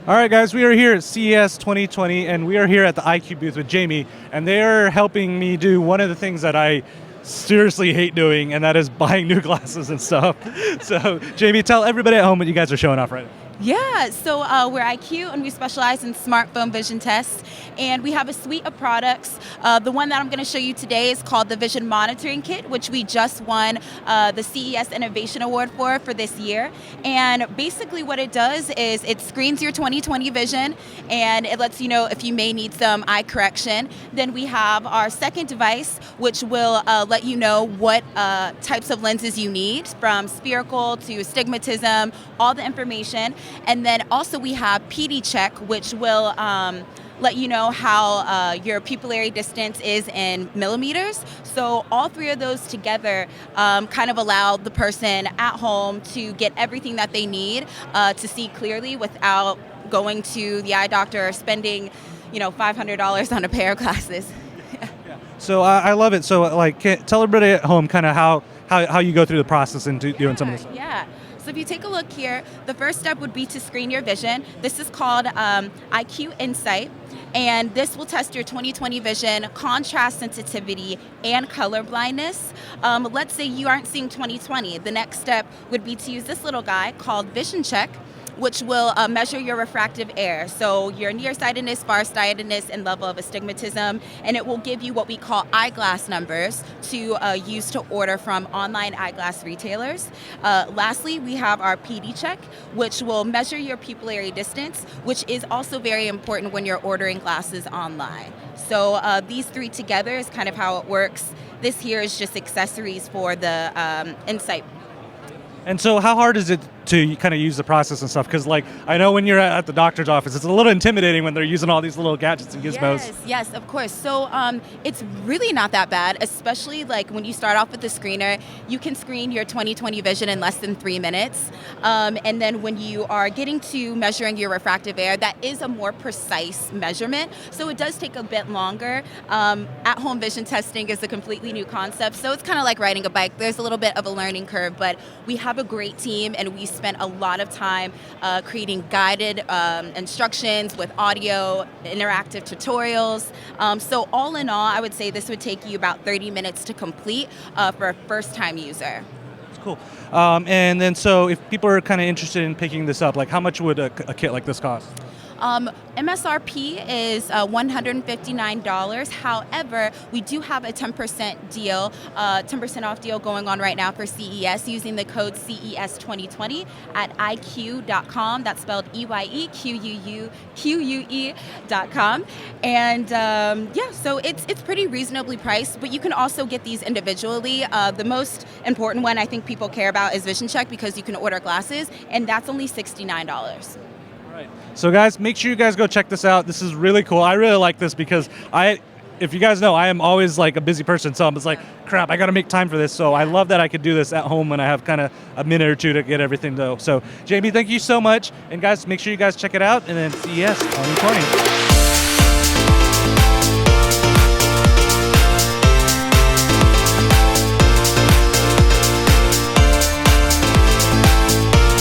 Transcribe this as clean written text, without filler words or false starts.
All right, guys, we are here at CES 2020, and we are here at the EyeQue booth with Jamiee, and they are helping me do one of the things that I seriously hate doing, and that is buying new glasses and stuff. So, Jamiee, tell everybody at home what you guys are showing off right now. Yeah, so we're EyeQue, and we specialize in smartphone vision tests, and we have a suite of products. The one that I'm going to show you today is called the Vision Monitoring Kit, which we just won the CES Innovation Award for this year. And basically what it does is it screens your 20/20 vision, and it lets you know if you may need some eye correction. Then we have our second device, which will let you know what types of lenses you need, from spherical to astigmatism, all the information. And then also we have PD Check, which will let you know how your pupillary distance is in millimeters. So all three of those together kind of allow the person at home to get everything that they need to see clearly without going to the eye doctor or spending, $500 on a pair of glasses. So I love it. So tell everybody at home kind of how you go through the process into doing some of this stuff. Yeah. So if you take a look here, the first step would be to screen your vision. This is called EyeQue Insight, and this will test your 20/20 vision, contrast sensitivity, and color blindness. Let's say you aren't seeing 20/20. The next step would be to use this little guy called Vision Check, which will measure your refractive error, so your nearsightedness, farsightedness, and level of astigmatism, and it will give you what we call eyeglass numbers to use to order from online eyeglass retailers. Lastly, we have our PD Check, which will measure your pupillary distance, which is also very important when you're ordering glasses online. So these three together is kind of how it works. This here is just accessories for the Insight. And so how hard is it to kind of use the process and stuff? Because I know when you're at the doctor's office, it's a little intimidating when they're using all these little gadgets and gizmos. Yes, of course. So it's really not that bad, especially when you start off with the screener. You can screen your 20/20 vision in less than 3 minutes. And then when you are getting to measuring your refractive error, that is a more precise measurement. So it does take a bit longer. At-home vision testing is a completely new concept. So it's kind of like riding a bike. There's a little bit of a learning curve, but we have a great team, and we spent a lot of time creating guided instructions with audio, interactive tutorials. So all in all, I would say this would take you about 30 minutes to complete for a first-time user. That's cool. And then so if people are kind of interested in picking this up, how much would a kit like this cost? MSRP is $159. However, we do have a 10% deal, 10% off deal going on right now for CES using the code CES2020 at EyeQue.com. That's spelled EyeQue.com. And so it's pretty reasonably priced, but you can also get these individually. The most important one I think people care about is Vision Check, because you can order glasses, and that's only $69. So guys, make sure you guys go check this out. This is really cool. I really like this because if you guys know, I am always a busy person, so I'm just crap, I gotta make time for this. So I love that I could do this at home when I have kind of a minute or two to get everything done. So Jamiee, thank you so much. And guys, make sure you guys check it out, and then CES 2020.